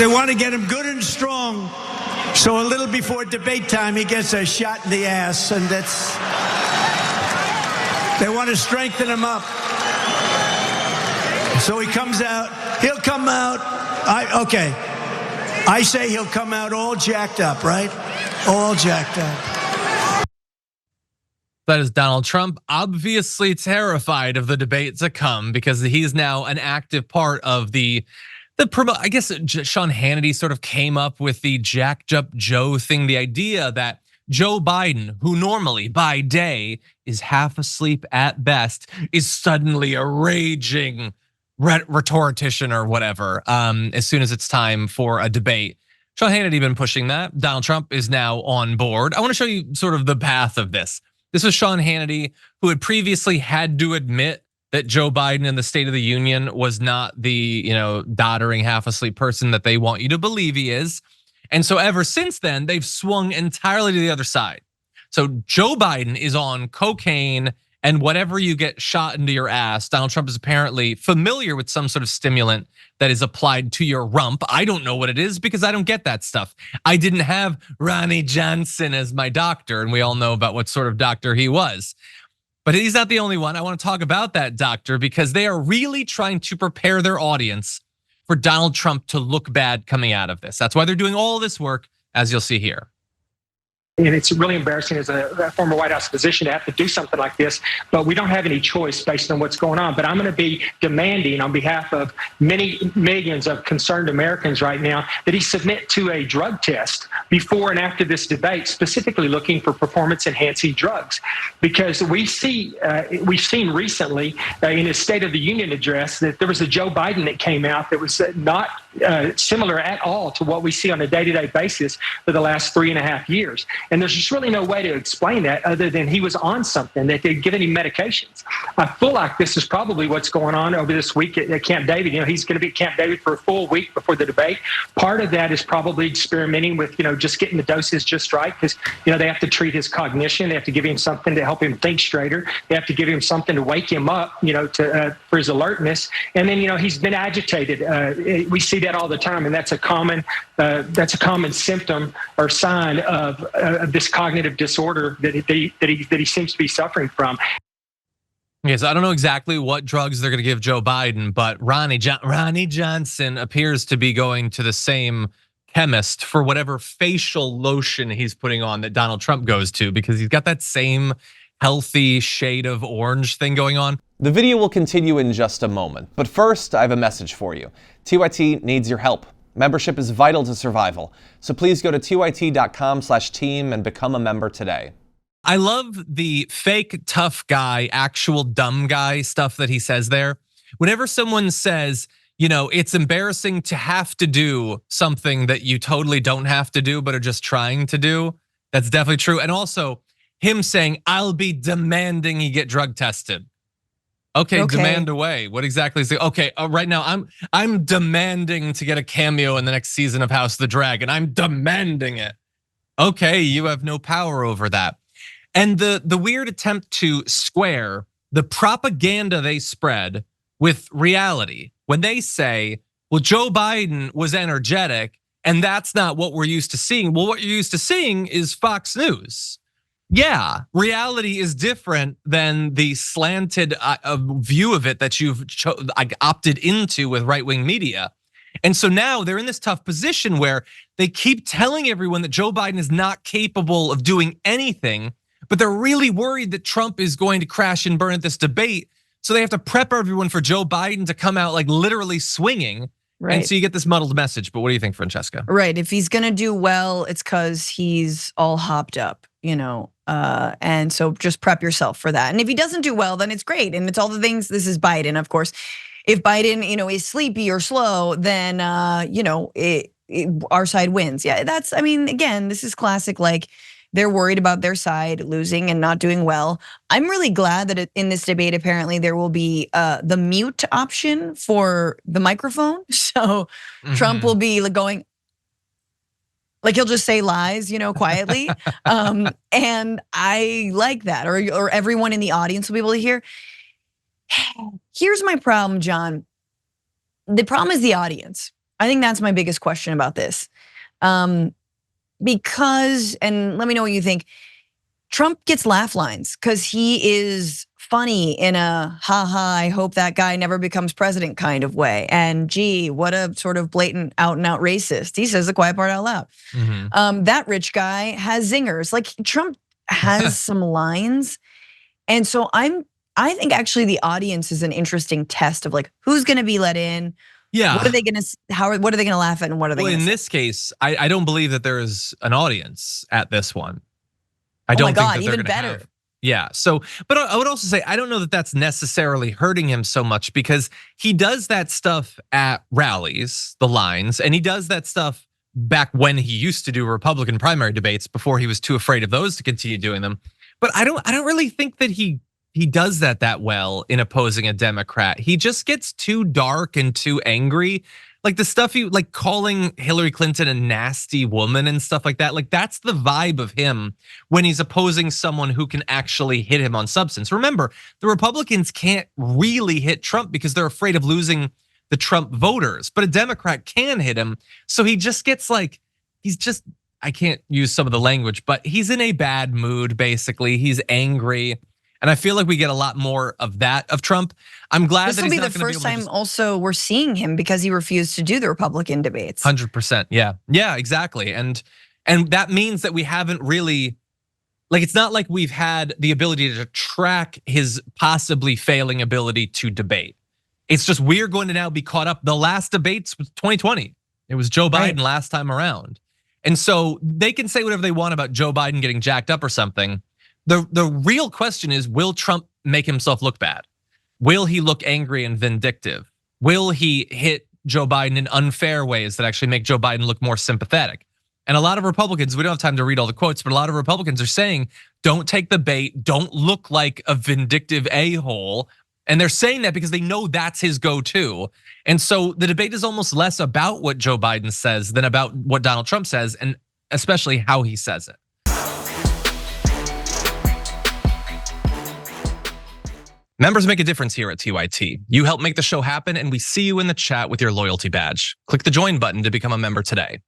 They want to get him good and strong, so a little before debate time, he gets a shot in the ass, and they want to strengthen him up. So he comes out, he'll come out, I say he'll come out all jacked up, right? All jacked up. That is Donald Trump, obviously terrified of the debate to come because he's now an active part of the promo. I guess Sean Hannity sort of came up with the jacked up Joe thing, the idea that Joe Biden, who normally by day is half asleep at best, is suddenly a raging rhetorician or whatever as soon as it's time for a debate. Sean Hannity been pushing that. Donald Trump is now on board. I want to show you sort of the path of this. This was Sean Hannity, who had previously had to admit that Joe Biden in the State of the Union was not the, doddering half asleep person that they want you to believe he is. And so ever since then, they've swung entirely to the other side. So Joe Biden is on cocaine and whatever you get shot into your ass. Donald Trump is apparently familiar with some sort of stimulant that is applied to your rump. I don't know what it is because I don't get that stuff. I didn't have Ronnie Johnson as my doctor, and we all know about what sort of doctor he was. But he's not the only one. I want to talk about that doctor because they are really trying to prepare their audience for Donald Trump to look bad coming out of this. That's why they're doing all this work, as you'll see here. And it's really embarrassing as a former White House physician to have to do something like this, but we don't have any choice based on what's going on. But I'm going to be demanding on behalf of many millions of concerned Americans right now that he submit to a drug test before and after this debate, specifically looking for performance-enhancing drugs. Because we've seen recently in his State of the Union address that there was a Joe Biden that came out that was not similar at all to what we see on a day-to-day basis for the last 3.5 years. And there's just really no way to explain that other than he was on something, that they'd given him medications. I feel like this is probably what's going on over this week at Camp David. He's going to be at Camp David for a full week before the debate. Part of that is probably experimenting with, just getting the doses just right because, they have to treat his cognition. They have to give him something to help him think straighter. They have to give him something to wake him up, for his alertness. And then, he's been agitated. We see that all the time, and that's a common symptom or sign of this cognitive disorder that he seems to be suffering from. Yes, I don't know exactly what drugs they're going to give Joe Biden, but Ronnie Johnson appears to be going to the same chemist for whatever facial lotion he's putting on that Donald Trump goes to, because he's got that same healthy shade of orange thing going on. The video will continue in just a moment, but first I have a message for you. TYT needs your help. Membership is vital to survival, so please go to tyt.com/team and become a member today. I love the fake tough guy, actual dumb guy stuff that he says there. Whenever someone says, it's embarrassing to have to do something that you totally don't have to do but are just trying to do, that's definitely true. And also him saying, I'll be demanding he get drug tested. Okay, demand away. What exactly is it? Okay, right now I'm demanding to get a cameo in the next season of House of the Dragon. I'm demanding it. Okay, you have no power over that. And the weird attempt to square the propaganda they spread with reality when they say, well, Joe Biden was energetic and that's not what we're used to seeing. Well, what you're used to seeing is Fox News. Yeah, reality is different than the slanted view of it that you've opted into with right-wing media. And so now they're in this tough position where they keep telling everyone that Joe Biden is not capable of doing anything, but they're really worried that Trump is going to crash and burn at this debate. So they have to prep everyone for Joe Biden to come out like literally swinging. Right. And so you get this muddled message. But what do you think, Francesca? Right. If he's going to do well, it's because he's all hopped up, and so just prep yourself for that. And if he doesn't do well, then it's great. And it's all the things. This is Biden, of course. If Biden, is sleepy or slow, then, our side wins. Yeah, again, this is classic. Like, they're worried about their side losing and not doing well. I'm really glad that in this debate, apparently there will be the mute option for the microphone. So Trump will be going, like he'll just say lies, quietly. And I like that, or everyone in the audience will be able to hear. Here's my problem, John. The problem is the audience. I think that's my biggest question about this. Because, and let me know what you think, Trump gets laugh lines because he is funny in a ha, I hope that guy never becomes president kind of way. And gee, what a sort of blatant out and out racist. He says the quiet part out loud. That rich guy has zingers. Like Trump has some lines. And so I think actually the audience is an interesting test of like, who's gonna be let in? Yeah. What are they gonna, what are they gonna laugh at and what are they Well, gonna in say? this case, I don't believe that there is an audience at this one. I Oh don't my think God, that they're even gonna better. have. Yeah, so, but I would also say, I don't know that that's necessarily hurting him so much because he does that stuff at rallies, the lines, and he does that stuff back when he used to do Republican primary debates before he was too afraid of those to continue doing them. But I don't really think that he does that well in opposing a Democrat. He just gets too dark and too angry. Like the stuff like calling Hillary Clinton a nasty woman and stuff like that. Like that's the vibe of him when he's opposing someone who can actually hit him on substance. Remember, the Republicans can't really hit Trump because they're afraid of losing the Trump voters, but a Democrat can hit him. So he just gets like, I can't use some of the language, but he's in a bad mood, basically. He's angry. And I feel like we get a lot more of that of Trump. I'm glad This that will he's be not the going to be first able to time also we're seeing him because he refused to do the Republican debates. 100%. Yeah, exactly. And that means that we haven't really, like, it's not like we've had the ability to track his possibly failing ability to debate. It's just we're going to now be caught up. The last debates was 2020. It was Joe Biden last time around. And so they can say whatever they want about Joe Biden getting jacked up or something. The real question is, will Trump make himself look bad? Will he look angry and vindictive? Will he hit Joe Biden in unfair ways that actually make Joe Biden look more sympathetic? And a lot of Republicans, we don't have time to read all the quotes, but a lot of Republicans are saying, don't take the bait, don't look like a vindictive a-hole. And they're saying that because they know that's his go-to. And so the debate is almost less about what Joe Biden says than about what Donald Trump says, and especially how he says it. Members make a difference here at TYT. You help make the show happen, and we see you in the chat with your loyalty badge. Click the join button to become a member today.